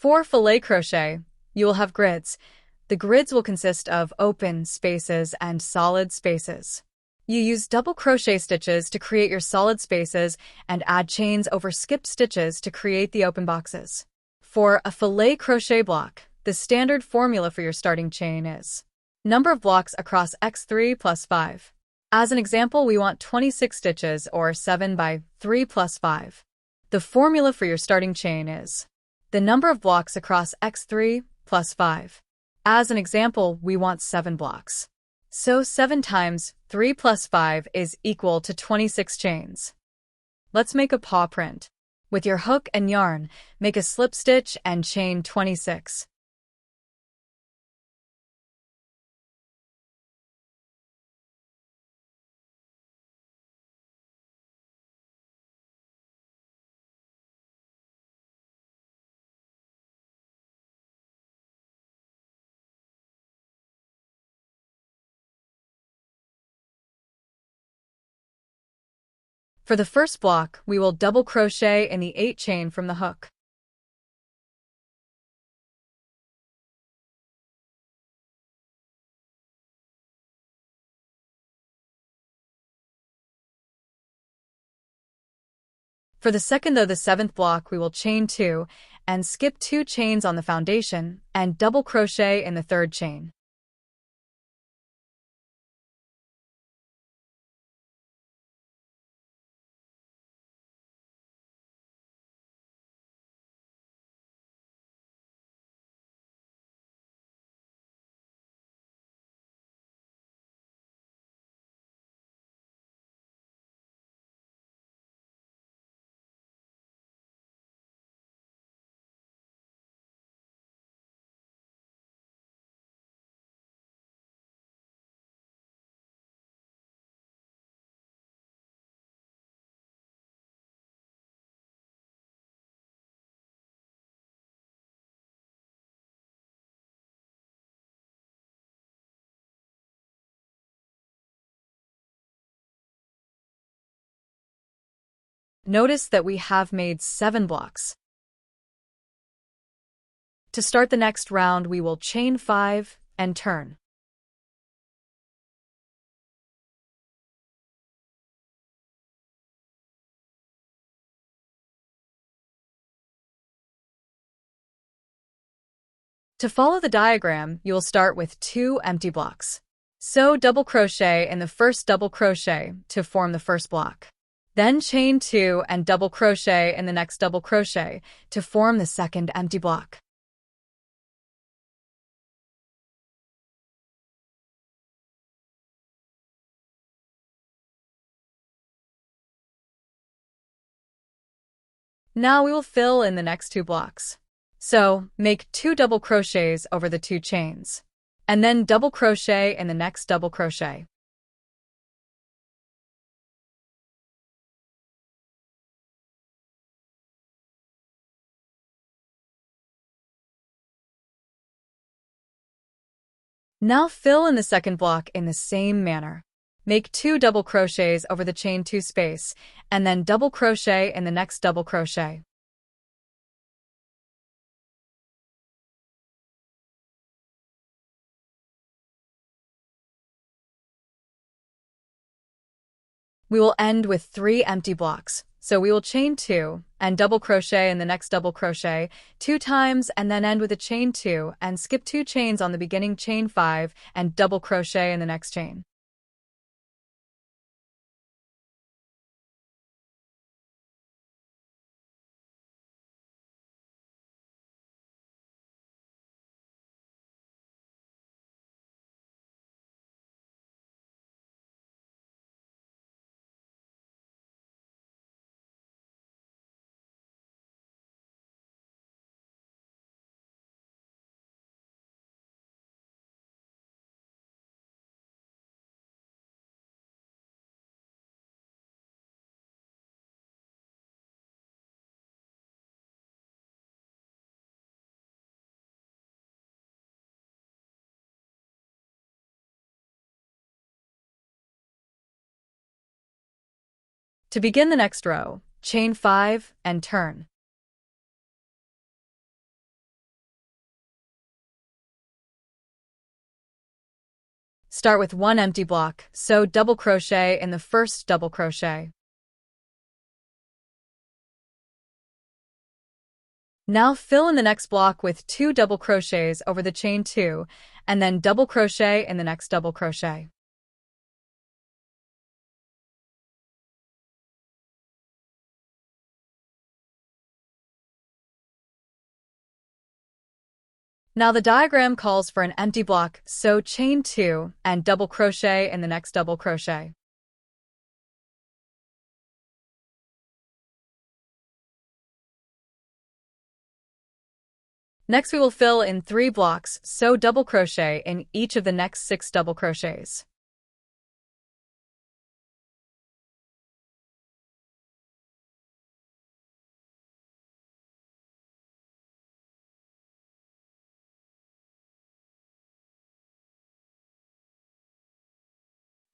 For filet crochet, you will have grids. The grids will consist of open spaces and solid spaces. You use double crochet stitches to create your solid spaces and add chains over skipped stitches to create the open boxes. For a filet crochet block, the standard formula for your starting chain is number of blocks across x3 plus 5. As an example, we want 26 stitches or 7 by 3 plus 5. The formula for your starting chain is the number of blocks across x3 plus 5. As an example, we want 7 blocks. So 7 times 3 plus 5 is equal to 26 chains. Let's make a paw print. With your hook and yarn, make a slip stitch and chain 26. For the first block, we will double crochet in the 8 chain from the hook. For the second though the 7th block, we will chain 2 and skip 2 chains on the foundation and double crochet in the 3rd chain. Notice that we have made 7 blocks. To start the next round, we will chain 5 and turn. To follow the diagram, you will start with 2 empty blocks. Sew double crochet in the first double crochet to form the first block. Then chain 2 and double crochet in the next double crochet to form the second empty block. Now we will fill in the next 2 blocks. So, make 2 double crochets over the 2 chains, and then double crochet in the next double crochet. Now fill in the second block in the same manner. Make 2 double crochets over the chain 2 space, and then double crochet in the next double crochet. We will end with 3 empty blocks, so we will chain 2 and double crochet in the next double crochet 2 times and then end with a chain 2 and skip 2 chains on the beginning chain 5 and double crochet in the next chain. To begin the next row, chain 5 and turn. Start with one empty block, sew double crochet in the first double crochet. Now fill in the next block with 2 double crochets over the chain 2, and then double crochet in the next double crochet. Now the diagram calls for an empty block, so chain 2 and double crochet in the next double crochet. Next we will fill in 3 blocks, sew double crochet in each of the next 6 double crochets.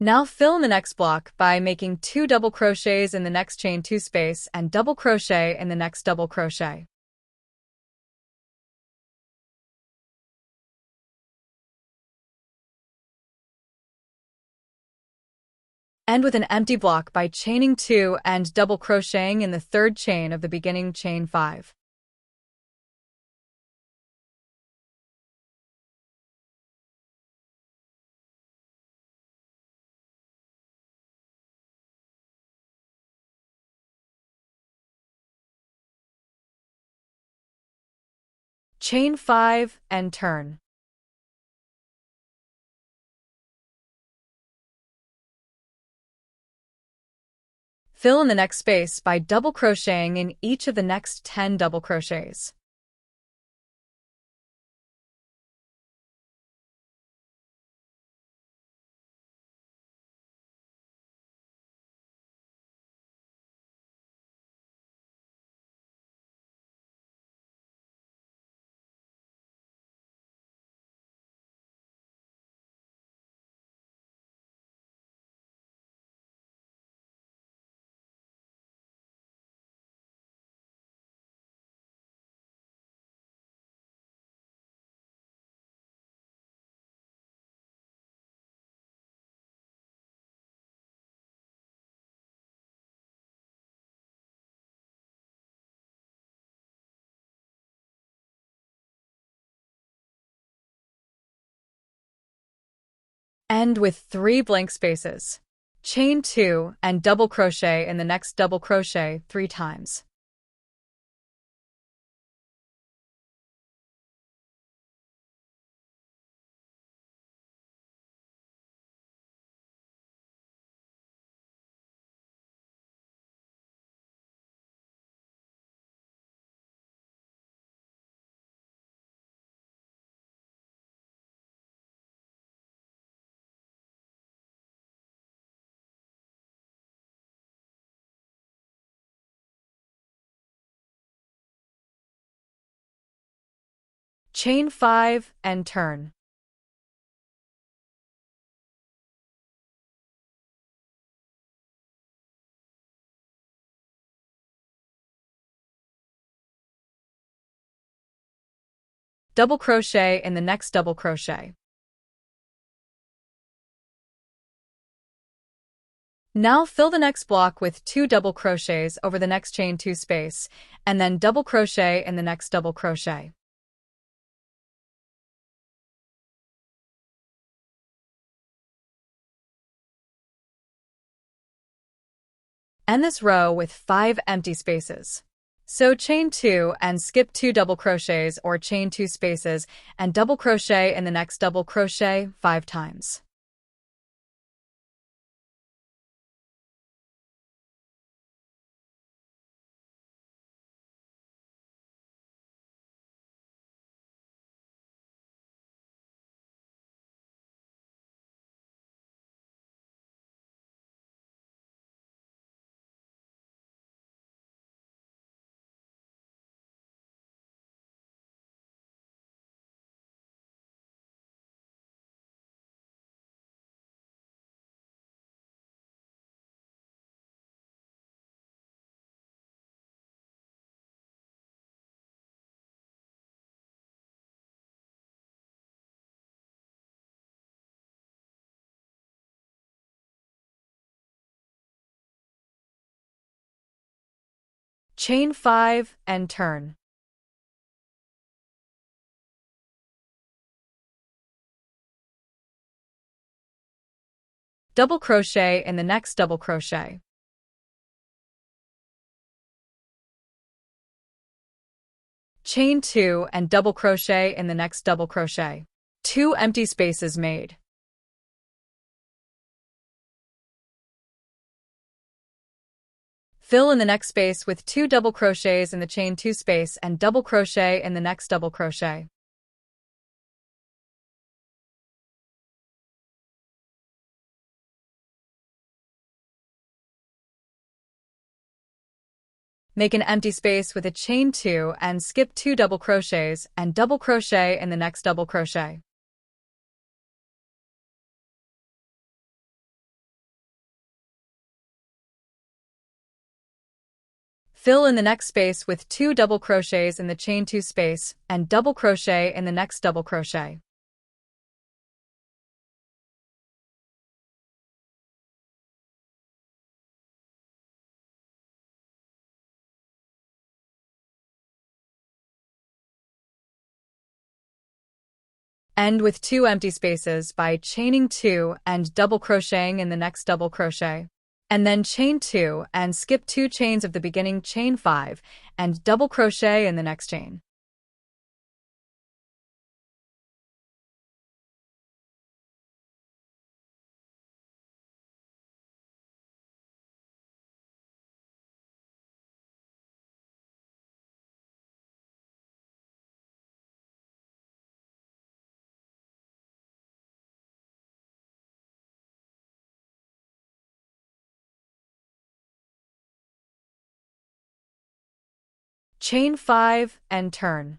Now fill in the next block by making 2 double crochets in the next chain 2 space and double crochet in the next double crochet. End with an empty block by chaining 2 and double crocheting in the third chain of the beginning chain 5. Chain 5 and turn. Fill in the next space by double crocheting in each of the next 10 double crochets. End with 3 blank spaces. Chain 2 and double crochet in the next double crochet 3 times. Chain 5 and turn. Double crochet in the next double crochet. Now fill the next block with 2 double crochets over the next chain 2 space, and then double crochet in the next double crochet. End this row with 5 empty spaces. Sew chain 2 and skip 2 double crochets or chain 2 spaces and double crochet in the next double crochet 5 times. Chain 5 and turn. Double crochet in the next double crochet. Chain 2 and double crochet in the next double crochet. 2 empty spaces made. Fill in the next space with 2 double crochets in the chain 2 space and double crochet in the next double crochet. Make an empty space with a chain 2 and skip 2 double crochets and double crochet in the next double crochet. Fill in the next space with 2 double crochets in the chain 2 space and double crochet in the next double crochet. End with 2 empty spaces by chaining 2 and double crocheting in the next double crochet. And then chain 2 and skip 2 chains of the beginning chain 5 and double crochet in the next chain. Chain 5 and turn.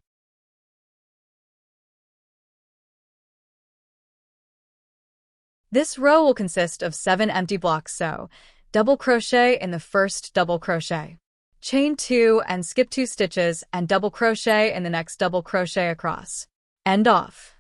This row will consist of 7 empty blocks, so double crochet in the first double crochet. Chain 2 and skip 2 stitches and double crochet in the next double crochet across. End off.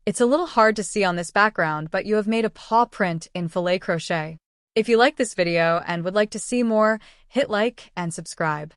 It's a little hard to see on this background, but you have made a paw print in filet crochet. If you like this video and would like to see more, hit like and subscribe.